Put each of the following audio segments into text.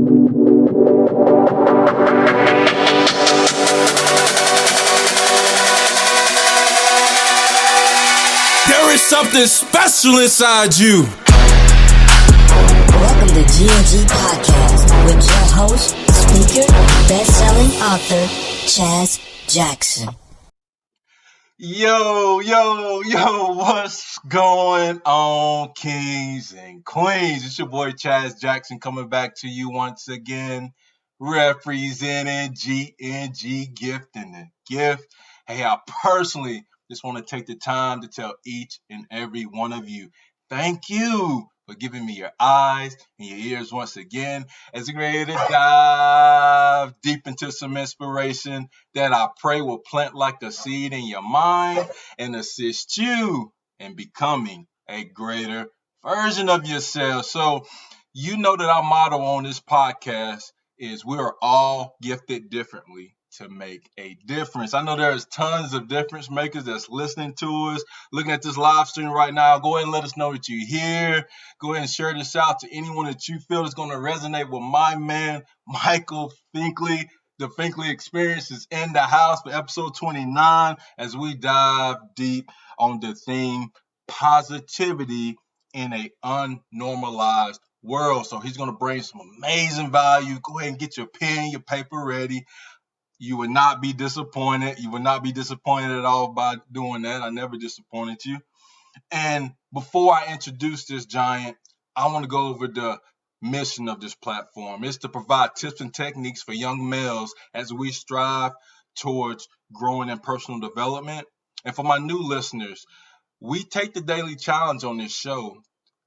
There is something special inside you. Welcome to GNG Podcast with your host, speaker, best-selling author, Chaz Jackson. Yo, what's going on, kings and queens? It's your boy Chaz Jackson coming back to you once again, representing GNG Gift and the Gift. Hey, I personally just want to take the time to tell each and every one of you, thank you for giving me your eyes and your ears once again as we ready to dive deep into some inspiration that I pray will plant like a seed in your mind and assist you in becoming a greater version of yourself. So you know that our motto on this podcast is we are all gifted differently to make a difference. I know there's tons of difference makers that's listening to us, looking at this live stream right now. Go ahead and let us know that you're here. Go ahead and share this out to anyone that you feel is going to resonate with my man, Michael Finkley. The Finkley Experience is in the house for episode 29 as we dive deep on the theme positivity in a unnormalized world. So he's going to bring some amazing value. Go ahead and get your pen, your paper ready. You would not be disappointed. You would not be disappointed at all by doing that. I never disappointed you. And before I introduce this giant, I want to go over the mission of this platform. It's to provide tips and techniques for young males as we strive towards growing in personal development. And for my new listeners, we take the daily challenge on this show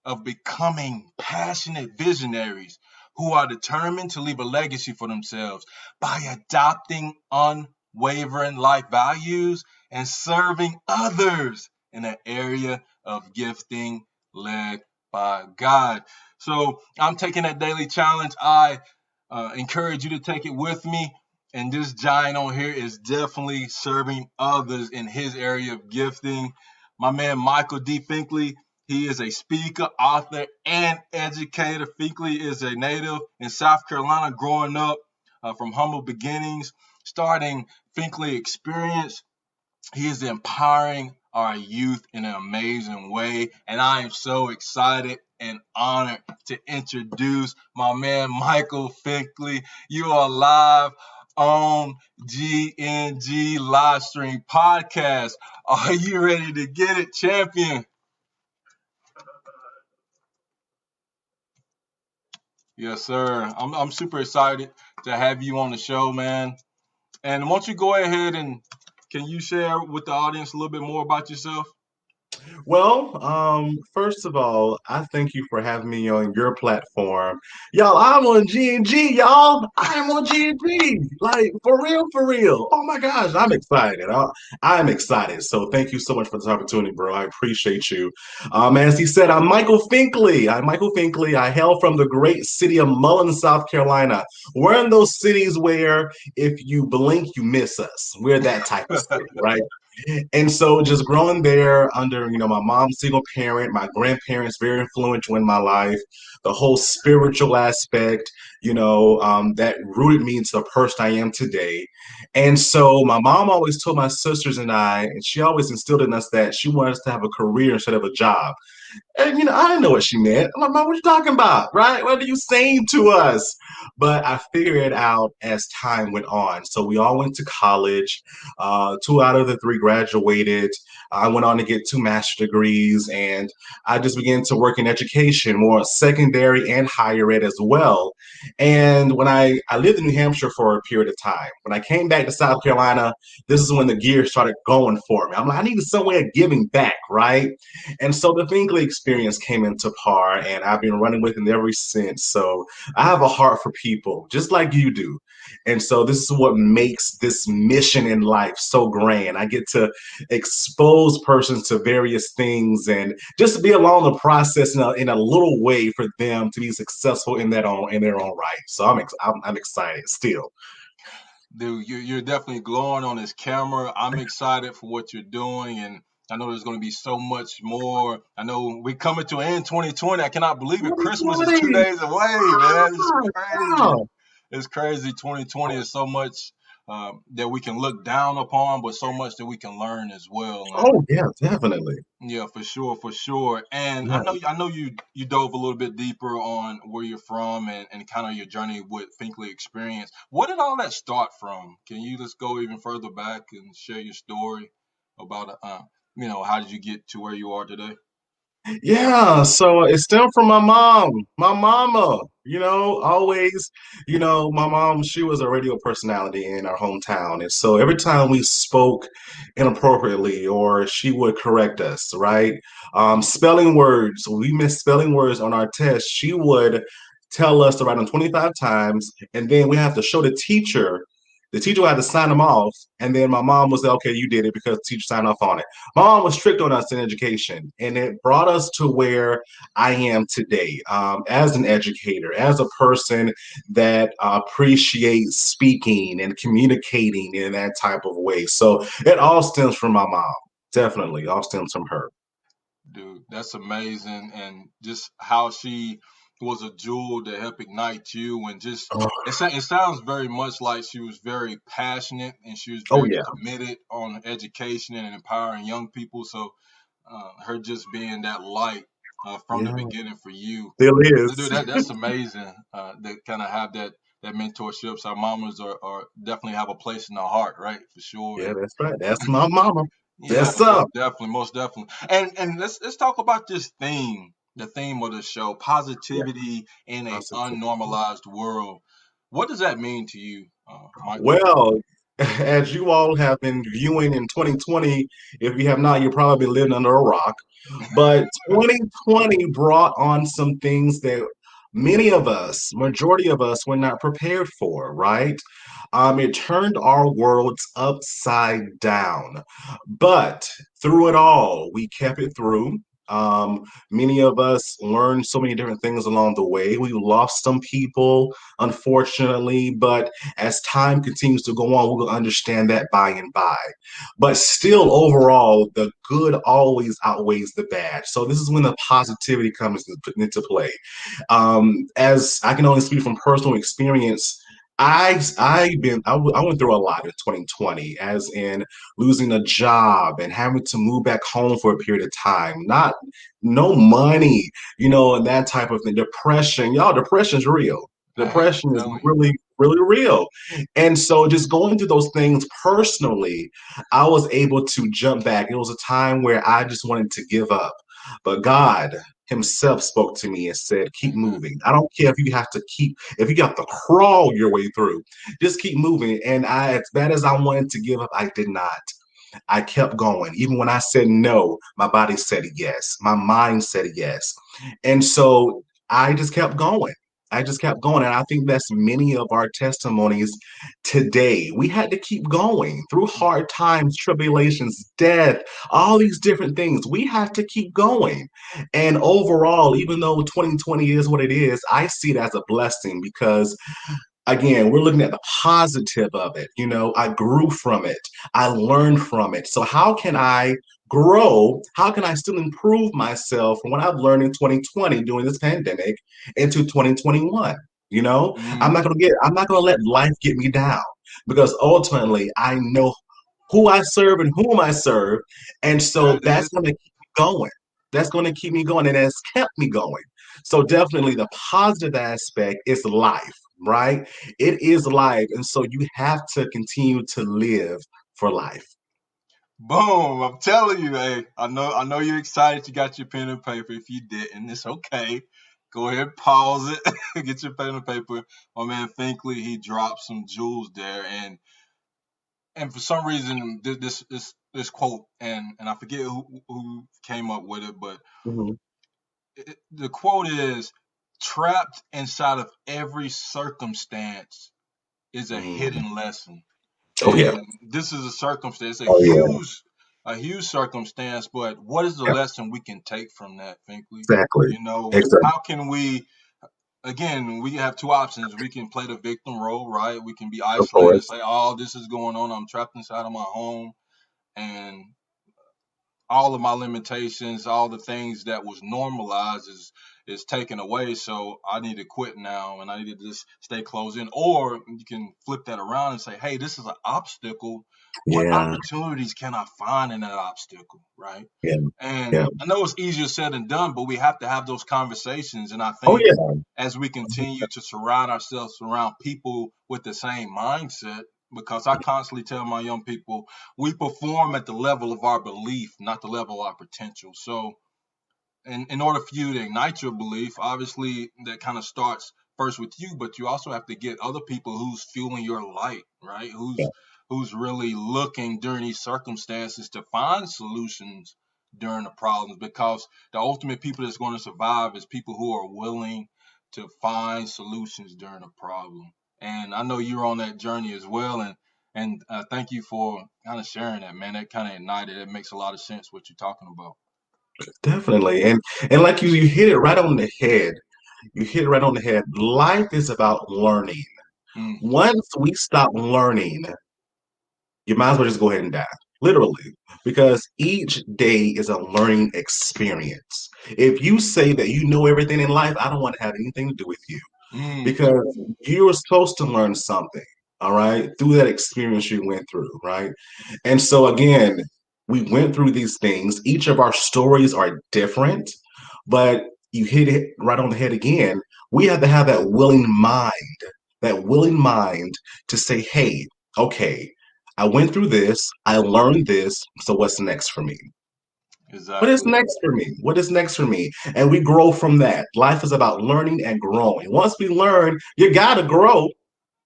of becoming passionate visionaries who are determined to leave a legacy for themselves by adopting unwavering life values and serving others in an area of gifting led by God. So I'm taking that daily challenge. I encourage you to take it with me. And this giant on here is definitely serving others in his area of gifting. My man, Michael D. Finkley, he is a speaker, author, and educator. Finkley is a native in South Carolina, growing up from humble beginnings, starting Finkley Experience. He is empowering our youth in an amazing way, and I am so excited and honored to introduce my man, Michael Finkley. You are live on GNG Live Stream Podcast. Are you ready to get it, champion? Yes, sir. I'm super excited to have you on the show, man. And why don't you go ahead and can you share with the audience a little bit more about yourself? Well, first of all, I thank you for having me on your platform. Y'all, I'm on GNG, y'all. I am on GNG. Like, for real, for real. Oh my gosh, I'm excited. I'm excited. So thank you so much for this opportunity, bro. I appreciate you. As he said, I'm Michael Finkley. I hail from the great city of Mullins, South Carolina. We're in those cities where if you blink, you miss us. We're that type of city, right? And so just growing there under, my mom's single parent, my grandparents very influential in my life, the whole spiritual aspect, that rooted me into the person I am today. And so my mom always told my sisters and I, and she always instilled in us that she wanted us to have a career instead of a job. And I didn't know what she meant. I'm like, Mom, what are you talking about? Right? What are you saying to us? But I figured it out as time went on. So we all went to college. 2 out of the 3 graduated. I went on to get 2 master's degrees, and I just began to work in education, more secondary and higher ed as well. And when I lived in New Hampshire for a period of time, when I came back to South Carolina, this is when the gears started going for me. I'm like, I needed some way of giving back, right? And so the Finkley Experience came into par, and I've been running with it ever since. So I have a heart for people, just like you do. And so this is what makes this mission in life so grand. I get to expose persons to various things and just to be along the process in a little way for them to be successful in their own right. So I'm excited still. Dude, you're definitely glowing on this camera. I'm excited for what you're doing, and I know there's going to be so much more. I know we're coming to an end 2020. I cannot believe it. Christmas is 2020. 2 days away, man. It's crazy. Wow. It's crazy. 2020 is so much that we can look down upon, but so much that we can learn as well. And Oh, yeah, definitely. yeah, for sure, for sure. And Yeah. I know you dove a little bit deeper on where you're from and kind of your journey with Finkley Experience. What did all that start from? Can you just go even further back and share your story about how did you get to where you are today? Yeah, so it stemmed from my mom, my mama, always, my mom, she was a radio personality in our hometown. And so every time we spoke inappropriately or she would correct us, right? Spelling words, we missed spelling words on our test. She would tell us to write them 25 times, and then we have to show the teacher. The teacher would have to sign them off, and then my mom would say, okay, you did it because the teacher signed off on it. My mom was strict on us in education, and it brought us to where I am today as an educator, as a person that appreciates speaking and communicating in that type of way. So it all stems from my mom. Definitely, all stems from her. Dude, that's amazing. And just how she was a jewel to help ignite you. And just, Oh, it sounds very much like she was very passionate and she was oh very yeah, committed on education and empowering young people. So, her just being that light from the yeah, beginning for you. still Dude, is. that's amazing. That kind of have that mentorships. Our mamas are definitely have a place in our heart, right? For sure. Yeah, And that's right. That's my mama. yeah, That's up. most definitely. And let's talk about this theme, the theme of the show, Yeah, positivity in a positive. unnormalized world. What does that mean to you, Michael? Well, as you all have been viewing in 2020, if you have not, you're probably living under a rock. But 2020 brought on some things that many of us, majority of us, were not prepared for, right? It turned our worlds upside down. But through it all, we kept it through. Many of us learned so many different things along the way. We lost some people, unfortunately, but as time continues to go on, we'll understand that by and by. But still, overall, the good always outweighs the bad. So this is when the positivity comes into play. As I can only speak from personal experience, I went through a lot in 2020, as in losing a job and having to move back home for a period of time, not no money, and that type of thing. Depression, y'all, depression's real. Hey, I'm Depression is telling you. really, really real. And so just going through those things personally, I was able to jump back. It was a time where I just wanted to give up. But God Himself spoke to me and said, keep Amen. moving. I don't care if you have to crawl your way through, just keep moving. And as bad as I wanted to give up, I did not. I kept going. Even when I said no, my body said yes. My mind said yes. And so I just kept going. I just kept going. And I think that's many of our testimonies today. We had to keep going through hard times, tribulations, death, all these different things. We have to keep going. And overall, even though 2020 is what it is, I see it as a blessing because again, we're looking at the positive of it. I grew from it, I learned from it. So, how can I grow? How can I still improve myself from what I've learned in 2020 during this pandemic into 2021? Mm, I'm not gonna let life get me down because ultimately I know who I serve and whom I serve. And there so it that's is. going to keep me going. That's going to keep me going and has kept me going. So definitely the positive aspect is life, right? It is life. And so you have to continue to live for life. Boom! I'm telling you, hey, I know you're excited. You got your pen and paper. If you didn't, it's okay. Go ahead, pause it, get your pen and paper. My man Finkley, he dropped some jewels there, and for some reason, this quote, and I forget who came up with it, but Mhm. the quote is, "Trapped inside of every circumstance is a Mm. hidden lesson." Oh yeah. And this is a circumstance, Oh yeah. a huge circumstance, but what is the Yeah. lesson we can take from that, Finkley? Exactly. Exactly. How can we, again, we have two options. We can play the victim role, right? We can be Of isolated, course. say, oh, this is going on. I'm trapped inside of my home. And all of my limitations, all the things that was normalized is taken away. So I need to quit now, and I need to just stay closed in. Or you can flip that around and say, hey, this is an obstacle. What Yeah, opportunities can I find in that obstacle, right? yeah, And yeah. I know it's easier said than done, but we have to have those conversations. And I Oh think yeah, as we continue to surround ourselves around people with the same mindset, because I constantly tell my young people, we perform at the level of our belief, not the level of our potential. So in order for you to ignite your belief, obviously that kind of starts first with you, but you also have to get other people who's fueling your light, right? yeah, Who's really looking during these circumstances to find solutions during the problems, because the ultimate people that's going to survive is people who are willing to find solutions during a problem. And I know you're on that journey as well, and thank you for kind of sharing that, man. That kind of ignited. It makes a lot of sense what you're talking about. definitely. And like you hit it right on the head. You hit it right on the head. Life is about learning. Mm, Once we stop learning, you might as well just go ahead and die, literally, because each day is a learning experience. If you say that you know everything in life, I don't want to have anything to do with you mm. because you were supposed to learn something, all right, through that experience you went through, right? And so, again, we went through these things. Each of our stories are different, but you hit it right on the head again. We have to have that willing mind to say, hey, okay, I went through this, I learned this, so what's next for me? What is Exactly. next for me? What is next for me? And we grow from that. Life is about learning and growing. Once we learn, you got to grow.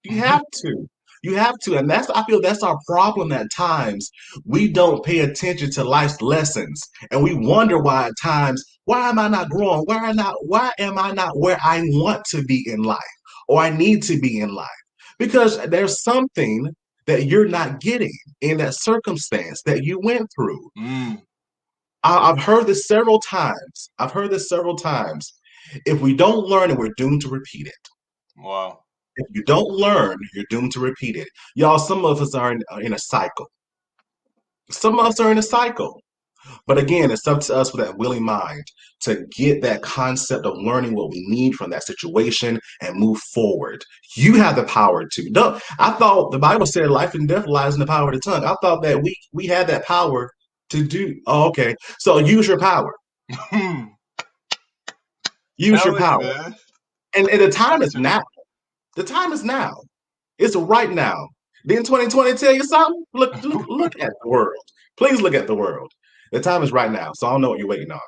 You have to. You have to. And I feel that's our problem at times. We don't pay attention to life's lessons. And we wonder why at times, why am I not growing? Why am I not where I want to be in life or I need to be in life? Because there's something that you're not getting in that circumstance that you went through. Mm, I've heard this several times. I've heard this several times. If we don't learn it, we're doomed to repeat it. wow. If you don't learn, you're doomed to repeat it. Y'all, some of us are in a cycle. Some of us are in a cycle. But again, it's up to us with that willing mind to get that concept of learning what we need from that situation and move forward. You have the power to. No, I thought the Bible said life and death lies in the power of the tongue. I thought that we had that power to do. Oh, okay. So use your power. Use your Telling you, power. man. And the time is Scripture. now. The time is now. It's right now. Didn't 2020 tell you something? Look at the world. Please look at the world. The time is right now. So I don't know what you're waiting on.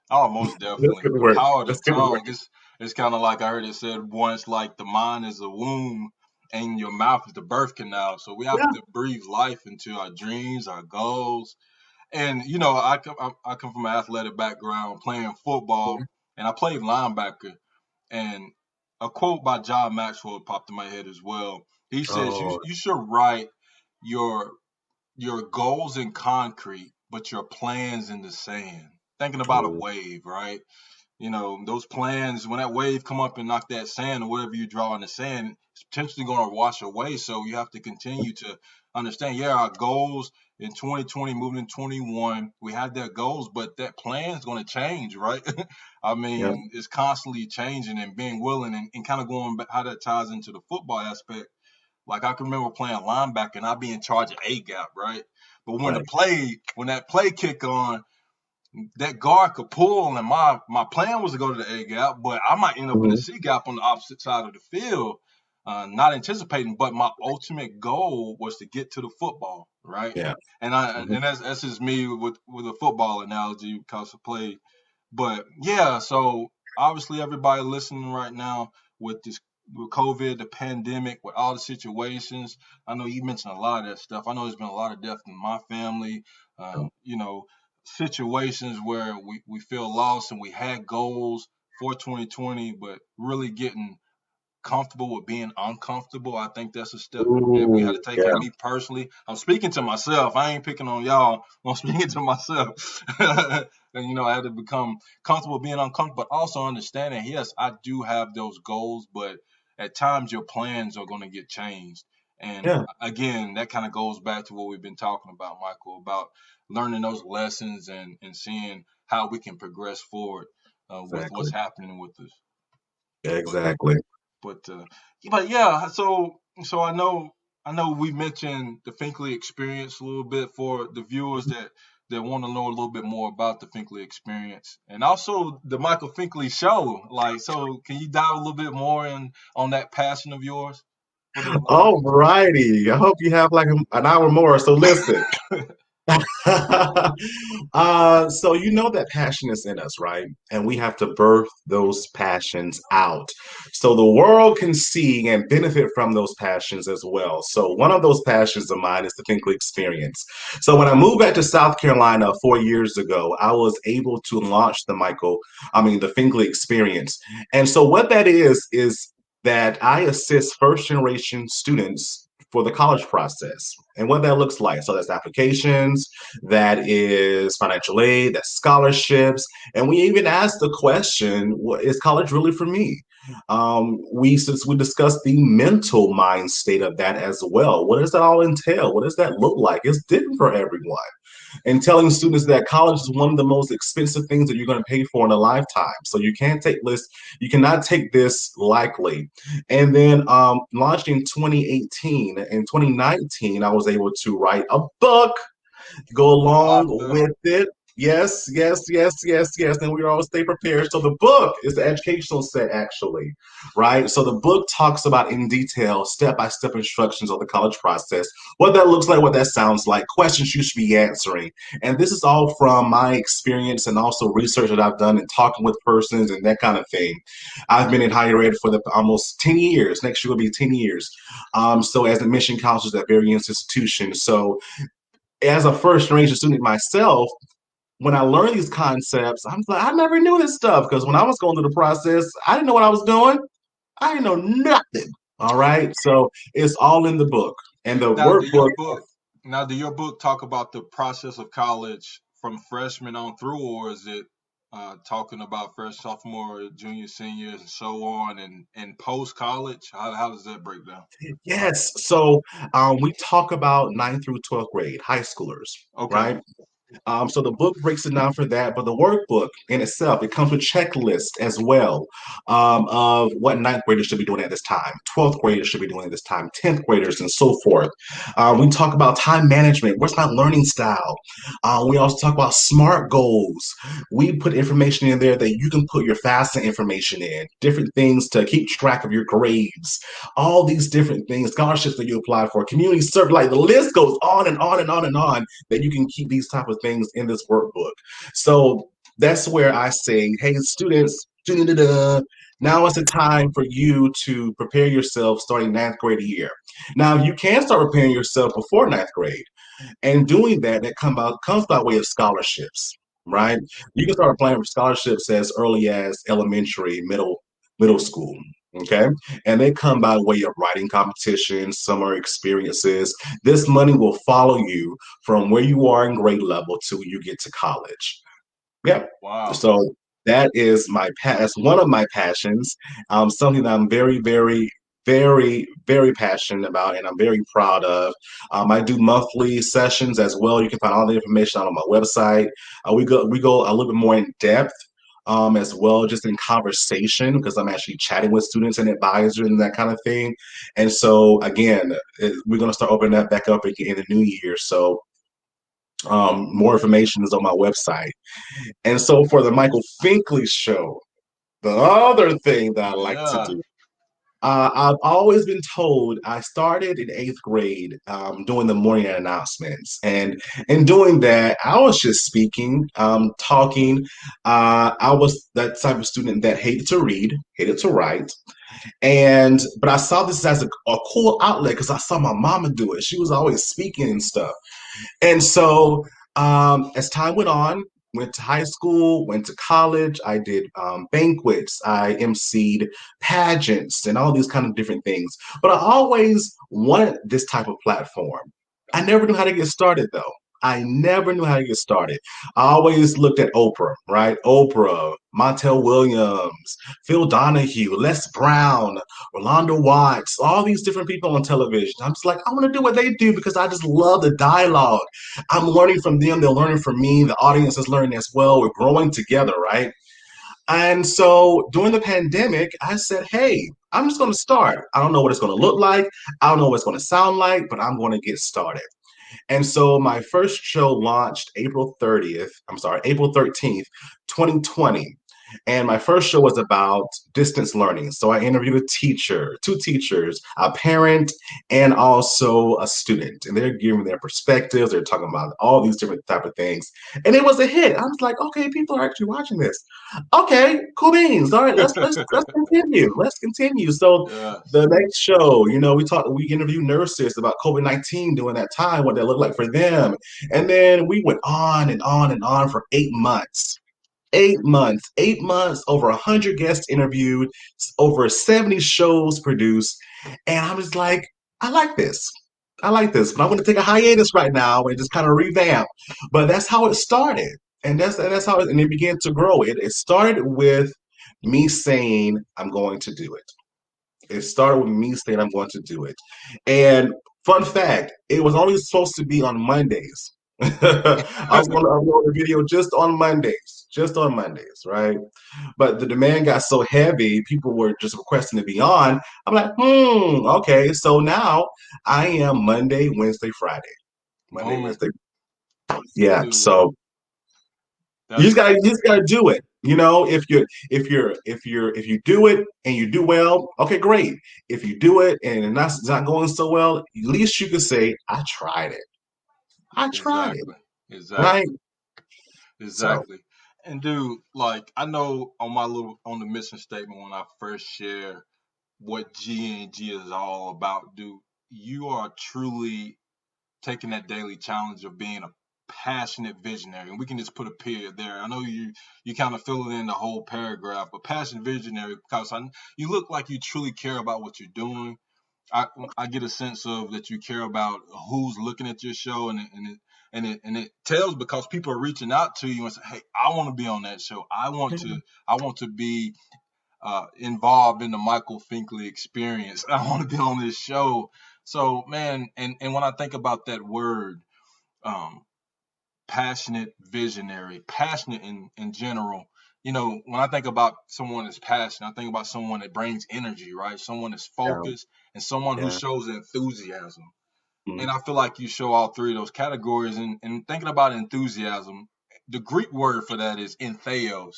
Oh, most Let's definitely. get to The work. power of the Let's get to work. tongue. It's kind of like I heard it said once, like the mind is a womb and your mouth is the birth canal. So we have Yeah. to breathe life into our dreams, our goals. And you know, I come from an athletic background, playing football, and I played linebacker. And a quote by John Maxwell popped in my head as well. He says, Oh, you should write your your goals in concrete, but your plans in the sand." Thinking about a oh, wave, right? You know, those plans, when that wave come up and knock that sand or whatever you draw in the sand, it's potentially going to wash away. So you have to continue to understand, yeah, our goals in 2020, moving in 21, we had that goals, but that plan is going to change, right? I yeah. mean, it's constantly changing, and being willing and kind of going back how that ties into the football aspect. Like I can remember playing linebacker and I'd be in charge of A gap, right? But Right. when that play kick on, that guard could pull, and my plan was to go to the A gap, but I might end up in the Mhm. C gap on the opposite side of the field, not anticipating. But my ultimate goal was to get to the football, right? Yeah. Mhm. And that's just me with a football analogy because I played. But yeah, so obviously everybody listening right now with this with COVID, the pandemic, with all the situations. I know you mentioned a lot of that stuff. I know there's been a lot of death in my family. You know, situations where we feel lost and we had goals for 2020, but really getting comfortable with being uncomfortable. I think that's a step that we had Ooh, to take. yeah. And me personally, I'm speaking to myself. I ain't picking on y'all. I'm speaking to myself. And you know, I had to become comfortable being uncomfortable, but also understanding, yes, I do have those goals, but at times your plans are going to get changed. And Yeah, again, that kind of goes back to what we've been talking about, Michael, about learning those lessons and seeing how we can progress forward with what's exactly. happening with us. But Exactly. but uh, but yeah, so I know we mentioned the Finkley experience a little bit for the viewers that want to know a little bit more about the Finkley experience and also the Michael Finkley show. Like, so can you dive a little bit more in on that passion of yours for the All righty. I hope you have like an hour more. So listen. So you know that passion is in us, right? And we have to birth those passions out so the world can see and benefit from those passions as well. So one of those passions of mine is the Finkley Experience. So when I moved back to South Carolina 4 years ago, I was able to launch the Finkley Experience. And so what that is that I assist first generation students for the college process and what that looks like. So that's applications, that is financial aid, that's scholarships, and we even asked the question: what, is college really for me? We discussed the mental mind state of that as well. What does that all entail? What does that look like? It's different for everyone. And telling students that college is one of the most expensive things that you're going to pay for in a lifetime. So you cannot take this lightly. And then launched in 2018. In 2019, I was able to write a book go along author? with it. Yes, yes, yes, yes, yes. And we always stay prepared. So the book is the educational set, actually, right? So the book talks about in detail, step-by-step instructions of the college process, what that looks like, what that sounds like, questions you should be answering. And this is all from my experience and also research that I've done and talking with persons and that kind of thing. I've been in higher ed for the almost 10 years. Next year will be 10 years. So as admission counselors at various institutions. So as a first generation student myself, when I learned these concepts, I'm like, I never knew this stuff because when I was going through the process, I didn't know what I was doing. I didn't know nothing. All right. So it's all in the book. And the Now, workbook, do your book talk about the process of college from freshman on through, or is it talking about first sophomore, junior, seniors, and so on, and post college? How does that break down? yes. So we talk about ninth through 12th grade, high schoolers, Okay. right? So the book breaks it down for that, but the workbook in itself, it comes with checklists as well of what ninth graders should be doing at this time, 12th graders should be doing at this time, 10th graders, and so forth. We talk about time management. What's my learning style? We also talk about SMART goals. We put information in there that you can put your FAFSA information in, different things to keep track of your grades, all these different things, scholarships that you apply for, community service, like the list goes on and on and on and on that you can keep these type of things in this workbook. So that's where I say, hey, students, now it's the time for you to prepare yourself starting ninth grade year. Now you can start preparing yourself before ninth grade. And doing that, comes by way of scholarships, right? You can start applying for scholarships as early as elementary, middle school. Okay. And they come by way of writing competitions, summer experiences. This money will follow you from where you are in grade level till you get to college. Yep. Wow. So that is that's one of my passions. Something that I'm very, very, very, very passionate about, and I'm very proud of. I do monthly sessions as well. You can find all the information on my website. We go a little bit more in depth. As well, just in conversation, because I'm actually chatting with students and advisors and that kind of thing. And so, again, we're going to start opening that back up again in the new year. So, more information is on my website. And so for the Michael Finkley show, the other thing that I like to Yeah. do, I've always been told I started in eighth grade doing the morning announcements. And in doing that, I was just speaking, talking. I was that type of student that hated to read, hated to write. But I saw this as a cool outlet because I saw my mama do it. She was always speaking and stuff. And so, as time went on, went to high school, went to college, I did banquets, I emceed pageants, and all these kind of different things. But I always wanted this type of platform. I never knew how to get started, though. I never knew how to get started. I always looked at Oprah, right? Oprah, Montel Williams, Phil Donahue, Les Brown, Rolando Watts, all these different people on television. I'm just like, I want to do what they do because I just love the dialogue. I'm learning from them, they're learning from me, the audience is learning as well. We're growing together, right? And so during the pandemic, I said, hey, I'm just going to start. I don't know what it's going to look like. I don't know what it's going to sound like, but I'm going to get started. And so my first show launched April 13th, 2020. And my first show was about distance learning. So I interviewed a teacher, two teachers, a parent, and also a student. And they're giving their perspectives. They're talking about all these different type of things. And it was a hit. I was like, okay, people are actually watching this. Okay, cool beans. All right, let's continue. Let's continue. So Yes. the next show, we interviewed nurses about COVID-19 during that time, what that looked like for them. And then we went on and on and on for 8 months. 8 months, over 100 guests interviewed, over 70 shows produced. And I'm just like, I like this. I like this, but I'm going to take a hiatus right now and just kind of revamp. But that's how it started. And that's how and it began to grow. It started with me saying, I'm going to do it. It started with me saying I'm going to do it. And fun fact, it was only supposed to be on Mondays. I was going to upload a video just on Mondays, right? But the demand got so heavy, people were just requesting to be on. I'm like, okay. So now I am Monday, Wednesday, Friday. Monday, Boom, Wednesday. Yeah. dude. So That's you just gotta do it. If you do it and you do well, okay, great. If you do it and it's not going so well, at least you can say, I tried it. I tried it. exactly, Right? exactly, So exactly. And dude, like I know on the mission statement when I first share what GNG is all about, dude, you are truly taking that daily challenge of being a passionate visionary, and we can just put a period there. I know you kind of fill it in the whole paragraph, but passionate visionary because you look like you truly care about what you're doing. I I get a sense of that you care about who's looking at your show, and it tells because people are reaching out to you and say, hey, I want to be on that show. I want to be involved in the Michael Finkley experience. I want to be on this show. So man, and when I think about that word, um, passionate visionary, passionate in general. When I think about someone that's passionate, I think about someone that brings energy, right? Someone that's yeah, focused and someone who yeah. shows enthusiasm. Mm. And I feel like you show all three of those categories. And thinking about enthusiasm, the Greek word for that is entheos.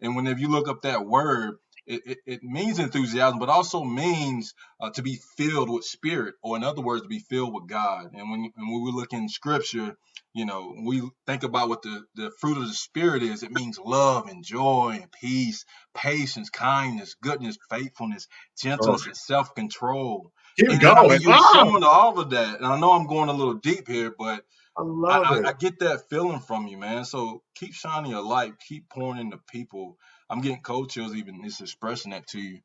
And whenever you look up that word, it means enthusiasm, but also means to be filled with spirit, or in other words, to be filled with God. And when we look in scripture, we think about what the fruit of the spirit is. It means love and joy and peace, patience, kindness, goodness, faithfulness, Oh, gentleness, and self-control. keep And I mean, going. you're showing all of that. And I know I'm going a little deep here, but I I, love I, it. I get that feeling from you, man. So keep shining your light, keep pouring into people. I'm getting cold chills even just expressing that to you.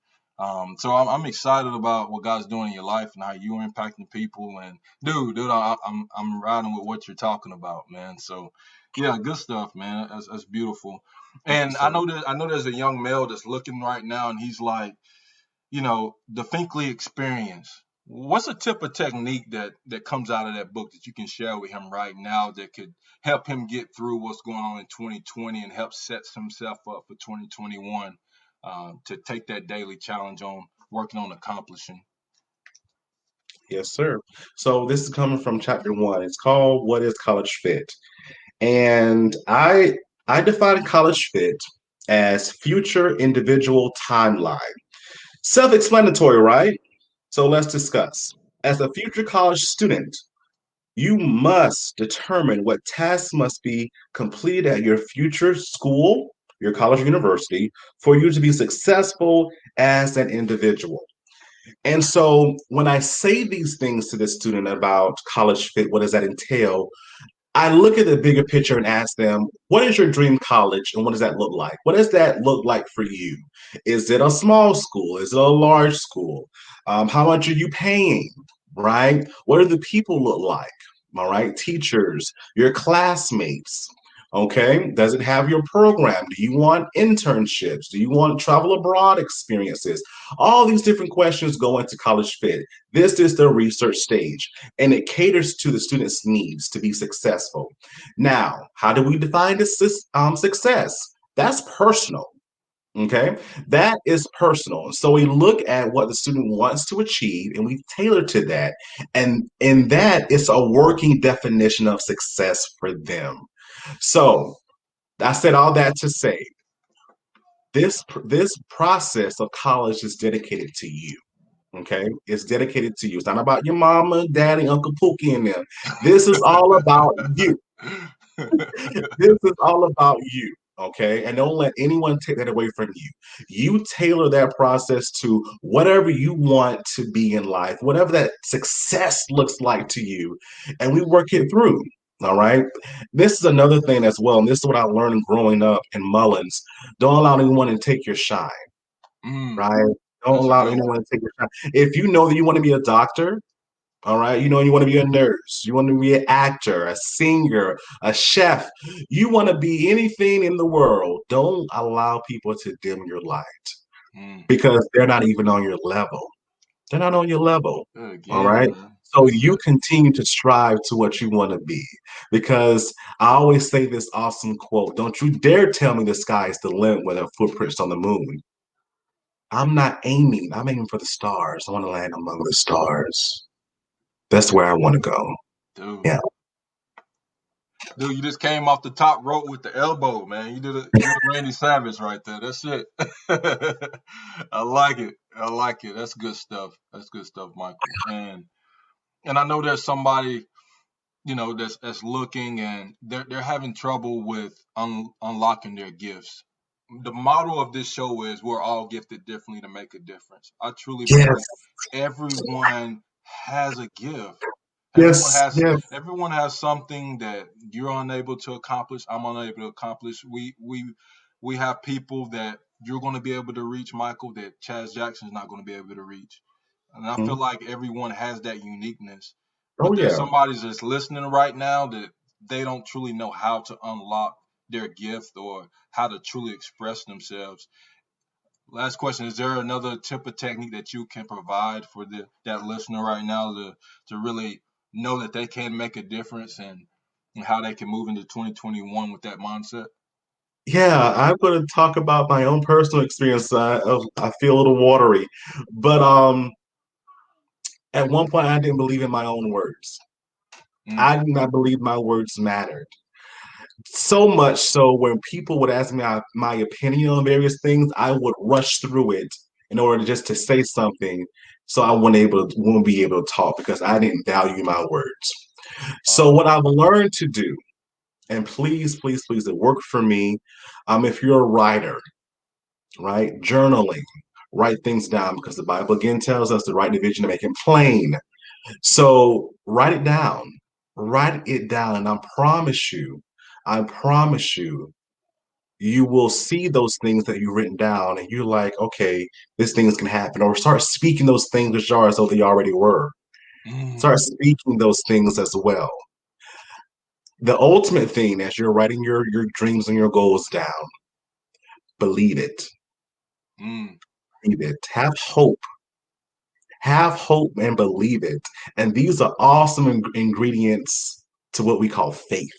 So I'm excited about what God's doing in your life and how you're impacting people. And dude, I'm riding with what you're talking about, man. So yeah, good stuff, man. That's beautiful. Thank you, And sir. I know there's a young male that's looking right now, and he's like, the Finkley Experience. What's a tip or technique that comes out of that book that you can share with him right now that could help him get through what's going on in 2020 and help set himself up for 2021 to take that daily challenge on working on accomplishing? Yes, sir. So this is coming from chapter one. It's called What is College Fit? And I define college fit as future individual timeline. Self-explanatory, right? So let's discuss. As a future college student, you must determine what tasks must be completed at your future school, your college or university, for you to be successful as an individual. And so when I say these things to the student about college fit, what does that entail? I look at the bigger picture and ask them, what is your dream college and what does that look like? What does that look like for you? Is it a small school? Is it a large school? How much are you paying? Right? What do the people look like? all right, teachers, your classmates. Okay, does it have your program? Do you want internships? Do you want travel abroad experiences? All these different questions go into College Fit. This is the research stage, and it caters to the student's needs to be successful. Now, how do we define this success? That's personal. Okay, that is personal. So we look at what the student wants to achieve and we tailor to that. And in that, it's a working definition of success for them. So I said all that to say this process of college is dedicated to you. Okay, it's dedicated to you. It's not about your mama, daddy, Uncle Pookie, and them. This is all about you. This is all about you, okay? And don't let anyone take that away from you. You tailor that process to whatever you want to be in life, whatever that success looks like to you, and we work it through. All right. This is another thing as well. And this is what I learned growing up in Mullins. Don't allow anyone to take your shine, right? Don't That's a allow good one. anyone to take your shine. If you know that you want to be a doctor, all right. You want to be a nurse. You want to be an actor, a singer, a chef. You want to be anything in the world. Don't allow people to dim your light Mm. because they're not even on your level. They're not on your level. Good All again, right. man. So That's you good. continue to strive to what you want to be because I always say this awesome quote. Don't you dare tell me the sky is the limit with a footprints on the moon. I'm not aiming. I'm aiming for the stars. I want to land among the stars. That's where I want to go. Dude. Yeah. Dude, you just came off the top rope with the elbow, man. You did a Randy Savage right there. That's it. I like it. I like it. That's good stuff. That's good stuff, Michael. And I know there's somebody, that's looking and they're having trouble with unlocking their gifts. The motto of this show is we're all gifted differently to make a difference. I truly believe Yes. everyone has a gift. Everyone Yes, has yes. everyone has something that you're unable to accomplish. I'm unable to accomplish. We have people that you're going to be able to reach, Michael, that Chaz Jackson's not going to be able to reach. And I feel Mhm. like everyone has that uniqueness. Oh But there's yeah. somebody that's listening right now that they don't truly know how to unlock their gift or how to truly express themselves. Last question: is there another tip or technique that you can provide for that listener right now to really know that they can make a difference and how they can move into 2021 with that mindset? Yeah, I'm going to talk about my own personal experience. I feel a little watery, but at one point I didn't believe in my own words. Mm, I did not believe my words mattered. So much so when people would ask me my opinion on various things, I would rush through it in order just to say something, so I won't be able to talk because I didn't value my words. So wow. what I've learned to do, and please, please, please, it worked for me. If you're a writer, right, journaling, write things down because the Bible again tells us to write the vision to make it plain. So write it down, and I promise you, you will see those things that you've written down, and you're like, okay, this thing is gonna happen, or start speaking those things which are as though they already were. Mm, Start speaking those things as well. The ultimate thing as you're writing your dreams and your goals down, believe it. mm, Believe it. Have hope and believe it. And these are awesome ingredients to what we call faith.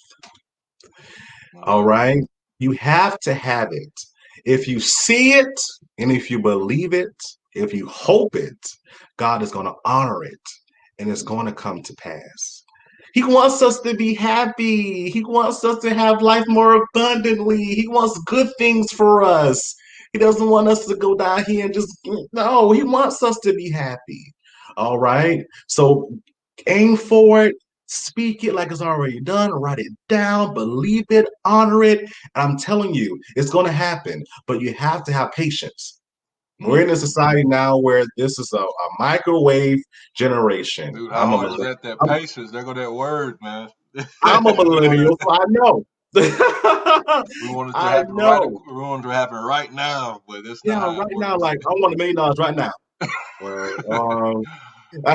I All like right. You have to have it. If you see it and if you believe it, if you hope it, God is going to honor it and it's going to come to pass. He wants us to be happy. He wants us to have life more abundantly. He wants good things for us. He doesn't want us to go down here and just, no, he wants us to be happy. All right. So aim for it, speak it like it's already done, write it down, believe it, honor it. And I'm telling you, it's going to happen, but you have to have patience. it. We're Mm. in a society now where this is a microwave generation. Dude, how hard is that I'm, patience? There go that word, man. I'm a millennial, so I know. We want it to I happen right. know. We want it to happen right now, but that's not Yeah, how it right now, works. like I want $1 million right now. Well,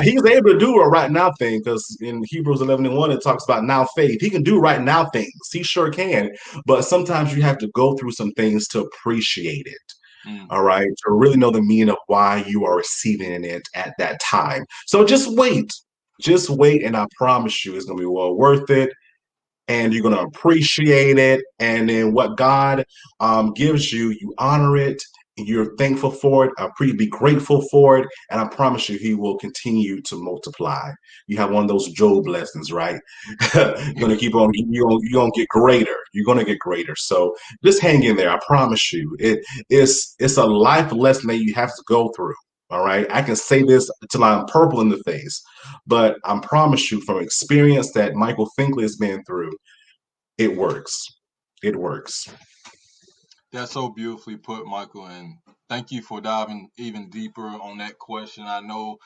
He's able to do a right now thing because in Hebrews 11:1 it talks about now faith. He can do right now things. He sure can. But sometimes you have to go through some things to appreciate it. Mm. All right, to really know the meaning of why you are receiving it at that time. So just wait, and I promise you, it's gonna be well worth it, and you're going to appreciate it. And then what God gives you, you honor it. You're thankful for it. Be grateful for it, and I promise you, He will continue to multiply. You have one of those Job lessons, right? You're gonna keep on. You're gonna get greater. You're gonna get greater. So just hang in there. I promise you, it's a life lesson that you have to go through. All right, I can say this until I'm purple in the face, but I promise you, from experience that Michael Finkley has been through, it works. It works. That's so beautifully put, Michael. And thank you for diving even deeper on that question. I know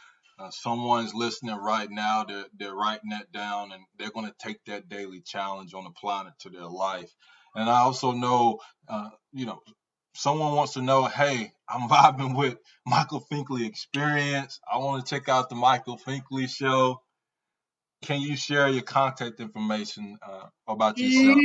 someone's listening right now. They're writing that down, and they're going to take that daily challenge on applying it to their life. And I also know, someone wants to know, hey, I'm vibing with Michael Finkley Experience. I want to check out the Michael Finkley Show. Can you share your contact information about yourself?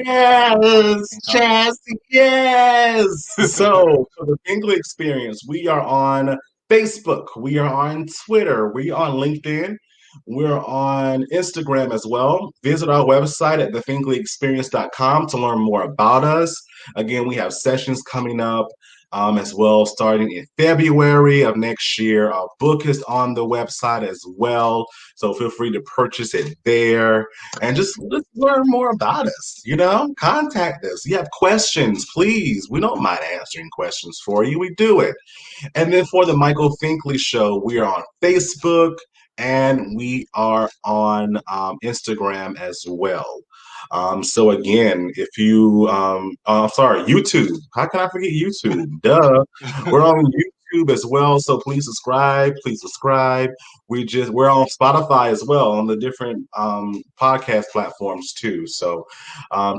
Yes, Chaz, yes. So, for the Finkley Experience, we are on Facebook, we are on Twitter, we are on LinkedIn, we're on Instagram as well. Visit our website at thefinkleyexperience.com to learn more about us. Again, we have sessions coming up as well, starting in February of next year. Our book is on the website as well, so feel free to purchase it there and just learn more about us. Contact us. You have questions, please. We don't mind answering questions for you. We do it. And then for the Michael Finkley Show, we are on Facebook and we are on Instagram as well. So again, if you, sorry, YouTube. How can I forget YouTube? Duh. We're on YouTube as well. So please subscribe. Please subscribe. We're on Spotify as well, on the different podcast platforms too. So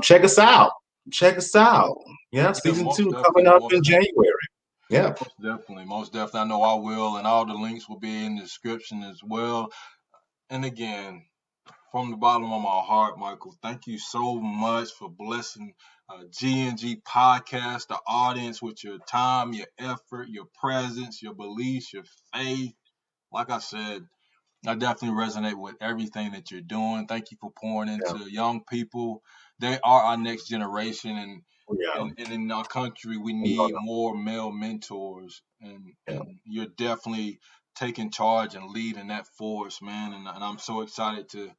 check us out. Check us out. Yeah, season 2 coming up in January. Yeah. Most definitely. I know I will, and all the links will be in the description as well. And again, from the bottom of my heart, Michael, thank you so much for blessing GNG Podcast, the audience, with your time, your effort, your presence, your beliefs, your faith. Like I said, I definitely resonate with everything that you're doing. Thank you for pouring into young people. They are our next generation, and in our country, we need more male mentors. And you're definitely taking charge and leading that force, man. And I'm so excited to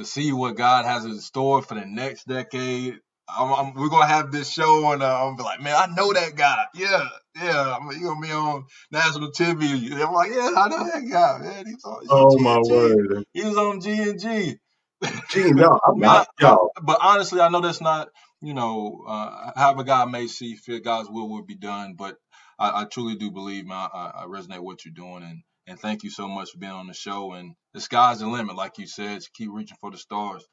see what God has in store for the next decade. We're gonna have this show, and I'm gonna be like, man, I know that guy. Yeah. You're gonna be on national TV. I'm like, yeah, I know that guy, man. He's on my GNG. word. He was on GNG. No, I'm not, y'all. But honestly, I know that's not, however God may see fit, God's will be done. But I truly do believe, man, I resonate with what you're doing, and thank you so much for being on the show. And the sky's the limit, like you said. So keep reaching for the stars.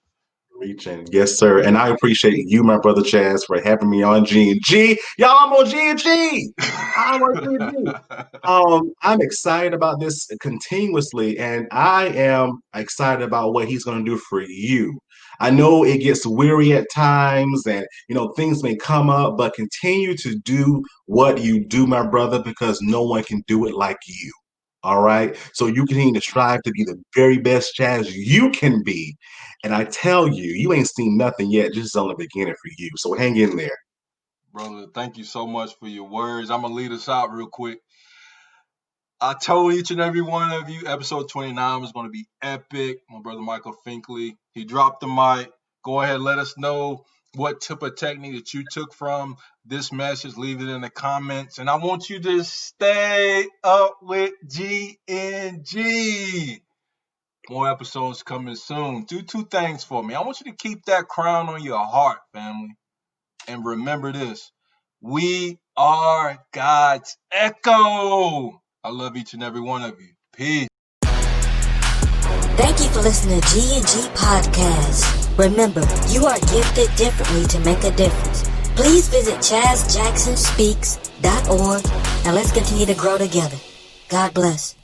Reaching. Yes, sir. And I appreciate you, my brother Chaz, for having me on GNG. Y'all, I'm on GNG. I'm on GNG. I'm excited about this continuously, and I am excited about what he's going to do for you. I know it gets weary at times, and things may come up, but continue to do what you do, my brother, because no one can do it like you. All right. So you continue to strive to be the very best Chaz you can be. And I tell you, you ain't seen nothing yet. This is on the beginning for you. So hang in there. Brother, thank you so much for your words. I'm going to lead us out real quick. I told each and every one of you, episode 29 was going to be epic. My brother Michael Finkley, he dropped the mic. Go ahead, let us know what tip of technique that you took from this message. Leave it in the comments. And I want you to stay up with GNG. More episodes coming soon. Do 2 things for me. I want you to keep that crown on your heart, family. And remember this. We are God's echo. I love each and every one of you. Peace. Thank you for listening to G&G Podcast. Remember, you are gifted differently to make a difference. Please visit ChazJacksonSpeaks.org and let's continue to grow together. God bless.